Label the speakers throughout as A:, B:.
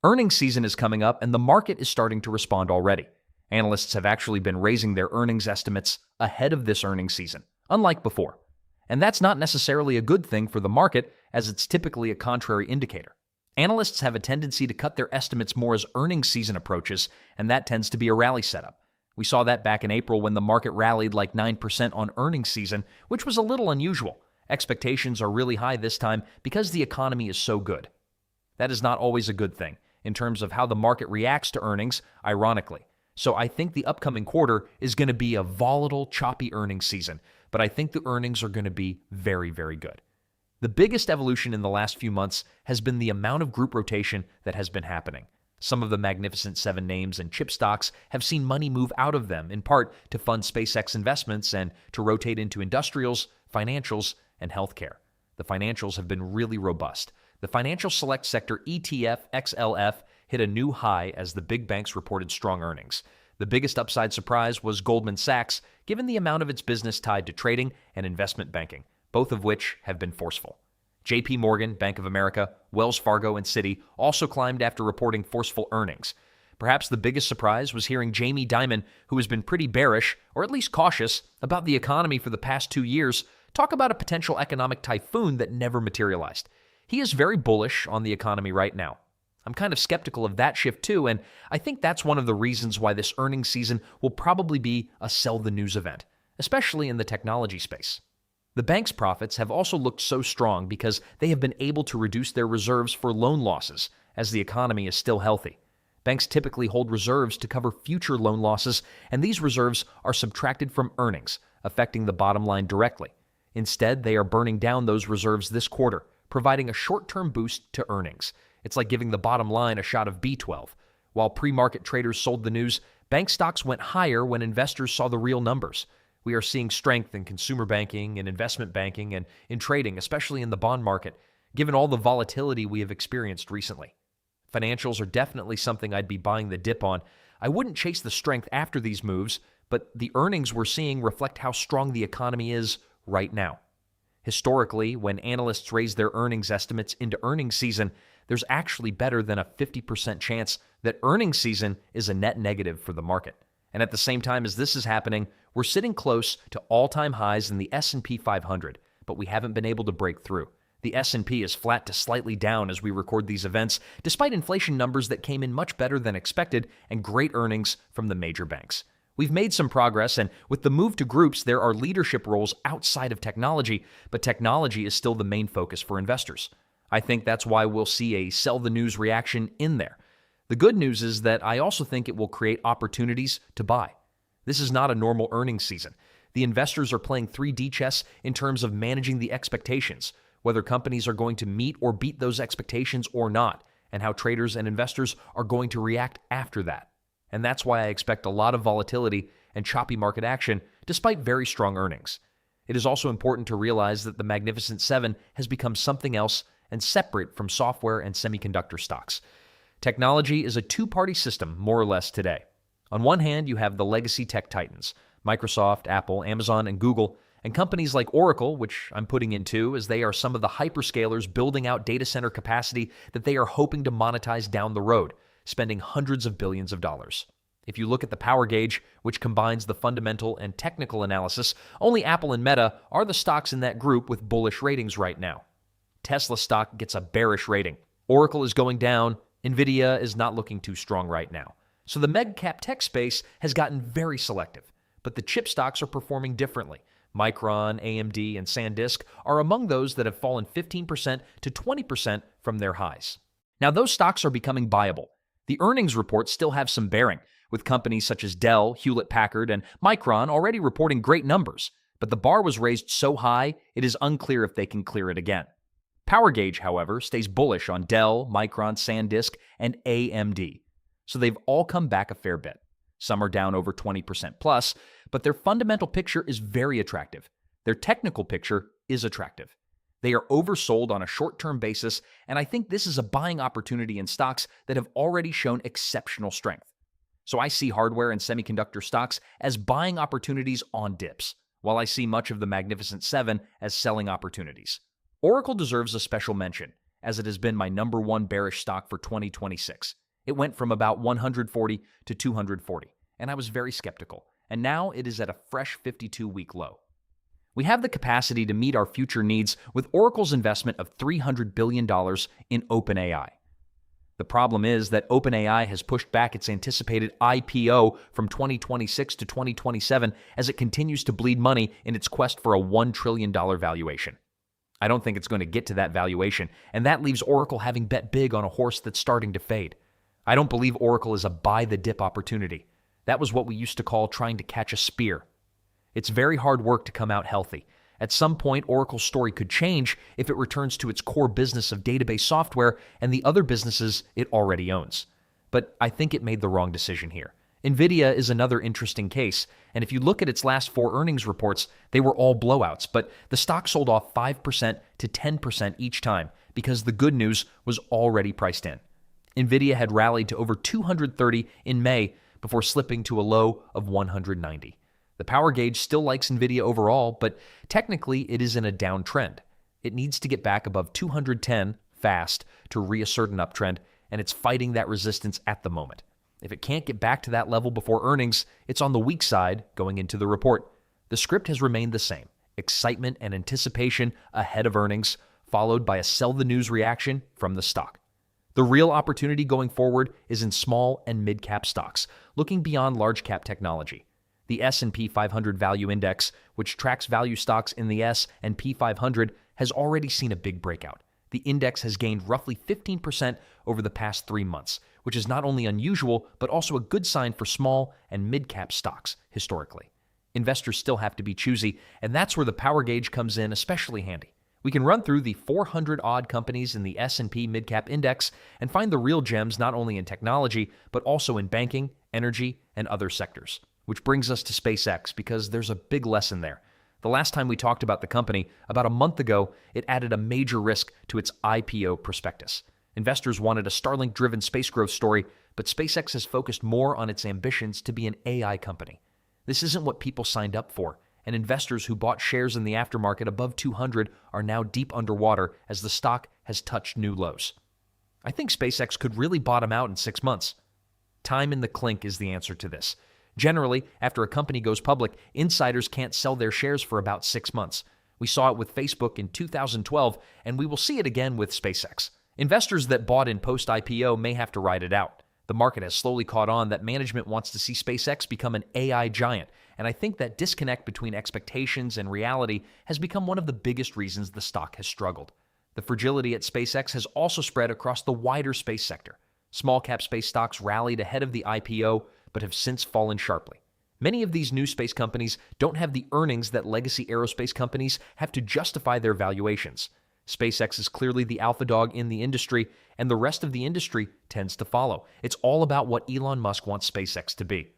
A: Earnings season is coming up, and the market is starting to respond already. Analysts have actually been raising their earnings estimates ahead of this earnings season, unlike before. And that's not necessarily a good thing for the market, as it's typically a contrary indicator. Analysts have a tendency to cut their estimates more as earnings season approaches, and that tends to be a rally setup. We saw that back in April when the market rallied like 9% on earnings season, which was a little unusual. Expectations are really high this time because the economy is so good. That is not always a good thing in terms of how the market reacts to earnings, ironically. So I think the upcoming quarter is going to be a volatile, choppy earnings season, but I think the earnings are going to be very, very good. The biggest evolution in the last few months has been the amount of group rotation that has been happening. Some of the Magnificent Seven names and chip stocks have seen money move out of them, in part to fund SpaceX investments and to rotate into industrials, financials, and healthcare. The financials have been really robust. The Financial Select Sector ETF XLF hit a new high as the big banks reported strong earnings. The biggest upside surprise was Goldman Sachs, given the amount of its business tied to trading and investment banking, both of which have been forceful. JPMorgan, Bank of America, Wells Fargo, and Citi also climbed after reporting forceful earnings. Perhaps the biggest surprise was hearing Jamie Dimon, who has been pretty bearish, or at least cautious, about the economy for the past 2 years, talk about a potential economic typhoon that never materialized. He is very bullish on the economy right now. I'm kind of skeptical of that shift too, and I think that's one of the reasons why this earnings season will probably be a sell the news event, especially in the technology space. The bank's profits have also looked so strong because they have been able to reduce their reserves for loan losses, as the economy is still healthy. Banks typically hold reserves to cover future loan losses, and these reserves are subtracted from earnings, affecting the bottom line directly. Instead, they are burning down those reserves this quarter, providing a short-term boost to earnings. It's like giving the bottom line a shot of B12. While pre-market traders sold the news, bank stocks went higher when investors saw the real numbers. We are seeing strength in consumer banking and investment banking and in trading, especially in the bond market, given all the volatility we have experienced recently. Financials are definitely something I'd be buying the dip on. I wouldn't chase the strength after these moves, but the earnings we're seeing reflect how strong the economy is right now. Historically, when analysts raise their earnings estimates into earnings season, there's actually better than a 50% chance that earnings season is a net negative for the market. And at the same time as this is happening, we're sitting close to all-time highs in the S&P 500, but we haven't been able to break through. The S&P is flat to slightly down as we record these events, despite inflation numbers that came in much better than expected and great earnings from the major banks. We've made some progress, and with the move to groups, there are leadership roles outside of technology, but technology is still the main focus for investors. I think that's why we'll see a sell the news reaction in there. The good news is that I also think it will create opportunities to buy. This is not a normal earnings season. The investors are playing 3D chess in terms of managing the expectations, whether companies are going to meet or beat those expectations or not, and how traders and investors are going to react after that. And that's why I expect a lot of volatility and choppy market action despite very strong earnings. It is also important to realize that the Magnificent Seven has become something else and separate from software and semiconductor stocks. Technology is a two-party system, more or less, today. On one hand, you have the legacy tech titans, Microsoft, Apple, Amazon, and Google, and companies like Oracle, which I'm putting in too, as they are some of the hyperscalers building out data center capacity that they are hoping to monetize down the road, spending hundreds of billions of dollars. If you look at the power gauge, which combines the fundamental and technical analysis, only Apple and Meta are the stocks in that group with bullish ratings right now. Tesla stock gets a bearish rating. Oracle is going down. Nvidia is not looking too strong right now. So the mega-cap tech space has gotten very selective, but the chip stocks are performing differently. Micron, AMD, and SanDisk are among those that have fallen 15% to 20% from their highs. Now, those stocks are becoming buyable. The earnings reports still have some bearing, with companies such as Dell, Hewlett-Packard, and Micron already reporting great numbers, but the bar was raised so high, it is unclear if they can clear it again. Power Gauge, however, stays bullish on Dell, Micron, SanDisk, and AMD. So they've all come back a fair bit. Some are down over 20% plus, but their fundamental picture is very attractive. Their technical picture is attractive. They are oversold on a short-term basis, and I think this is a buying opportunity in stocks that have already shown exceptional strength. So I see hardware and semiconductor stocks as buying opportunities on dips, while I see much of the Magnificent Seven as selling opportunities. Oracle deserves a special mention, as it has been my number one bearish stock for 2026. It went from about 140 to 240, and I was very skeptical, and now it is at a fresh 52-week low. We have the capacity to meet our future needs with Oracle's investment of $300 billion in OpenAI. The problem is that OpenAI has pushed back its anticipated IPO from 2026 to 2027 as it continues to bleed money in its quest for a $1 trillion valuation. I don't think it's going to get to that valuation, and that leaves Oracle having bet big on a horse that's starting to fade. I don't believe Oracle is a buy-the-dip opportunity. That was what we used to call trying to catch a spear. It's very hard work to come out healthy. At some point, Oracle's story could change if it returns to its core business of database software and the other businesses it already owns. But I think it made the wrong decision here. Nvidia is another interesting case, and if you look at its last 4 earnings reports, they were all blowouts, but the stock sold off 5% to 10% each time because the good news was already priced in. Nvidia had rallied to over 230 in May before slipping to a low of 190. The power gauge still likes Nvidia overall, but technically it is in a downtrend. It needs to get back above 210 fast to reassert an uptrend, and it's fighting that resistance at the moment. If it can't get back to that level before earnings, it's on the weak side going into the report. The script has remained the same: excitement and anticipation ahead of earnings, followed by a sell the news reaction from the stock. The real opportunity going forward is in small and mid-cap stocks, looking beyond large-cap technology. The S&P 500 Value Index, which tracks value stocks in the S&P 500, has already seen a big breakout. The index has gained roughly 15% over the past 3 months, which is not only unusual, but also a good sign for small and mid-cap stocks historically. Investors still have to be choosy, and that's where the power gauge comes in especially handy. We can run through the 400-odd companies in the S&P Midcap Index and find the real gems not only in technology, but also in banking, energy, and other sectors. Which brings us to SpaceX, because there's a big lesson there. The last time we talked about the company, about a month ago, it added a major risk to its IPO prospectus. Investors wanted a Starlink-driven space growth story, but SpaceX has focused more on its ambitions to be an AI company. This isn't what people signed up for, and investors who bought shares in the aftermarket above 200 are now deep underwater as the stock has touched new lows. I think SpaceX could really bottom out in 6 months. Time in the clink is the answer to this. Generally, after a company goes public, insiders can't sell their shares for about 6 months. We saw it with Facebook in 2012, and we will see it again with SpaceX. Investors that bought in post-IPO may have to ride it out. The market has slowly caught on that management wants to see SpaceX become an AI giant, and I think that disconnect between expectations and reality has become one of the biggest reasons the stock has struggled. The fragility at SpaceX has also spread across the wider space sector. Small-cap space stocks rallied ahead of the IPO, but have since fallen sharply. Many of these new space companies don't have the earnings that legacy aerospace companies have to justify their valuations. SpaceX is clearly the alpha dog in the industry, and the rest of the industry tends to follow. It's all about what Elon Musk wants SpaceX to be.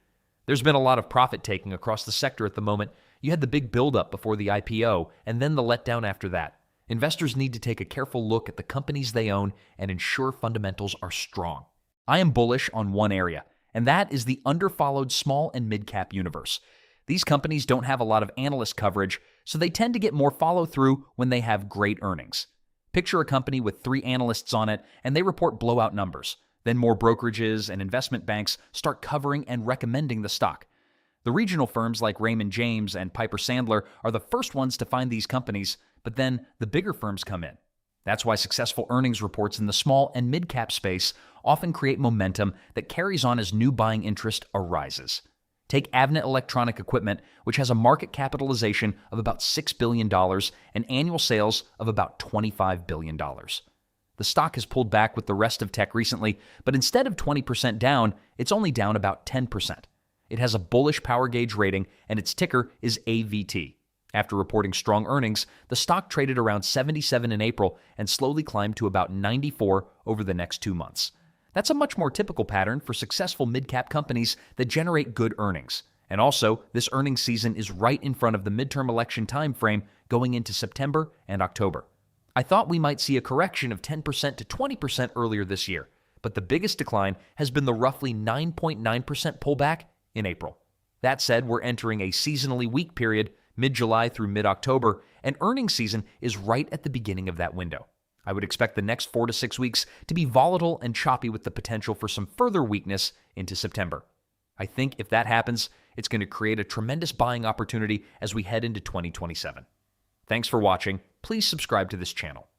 A: There's been a lot of profit-taking across the sector at the moment. You had the big build-up before the IPO, and then the letdown after that. Investors need to take a careful look at the companies they own and ensure fundamentals are strong. I am bullish on one area, and that is the underfollowed small and mid-cap universe. These companies don't have a lot of analyst coverage, so they tend to get more follow-through when they have great earnings. Picture a company with 3 analysts on it, and they report blowout numbers. Then more brokerages and investment banks start covering and recommending the stock. The regional firms like Raymond James and Piper Sandler are the first ones to find these companies, but then the bigger firms come in. That's why successful earnings reports in the small and mid-cap space often create momentum that carries on as new buying interest arises. Take Avnet Electronic Equipment, which has a market capitalization of about $6 billion and annual sales of about $25 billion. The stock has pulled back with the rest of tech recently, but instead of 20% down, it's only down about 10%. It has a bullish power gauge rating, and its ticker is AVT. After reporting strong earnings, the stock traded around 77 in April and slowly climbed to about 94 over the next 2 months. That's a much more typical pattern for successful mid-cap companies that generate good earnings. And also, this earnings season is right in front of the midterm election timeframe going into September and October. I thought we might see a correction of 10% to 20% earlier this year, but the biggest decline has been the roughly 9.9% pullback in April. That said, we're entering a seasonally weak period, mid-July through mid-October, and earnings season is right at the beginning of that window. I would expect the next 4 to 6 weeks to be volatile and choppy with the potential for some further weakness into September. I think if that happens, it's going to create a tremendous buying opportunity as we head into 2027. Thanks for watching. Please subscribe to this channel.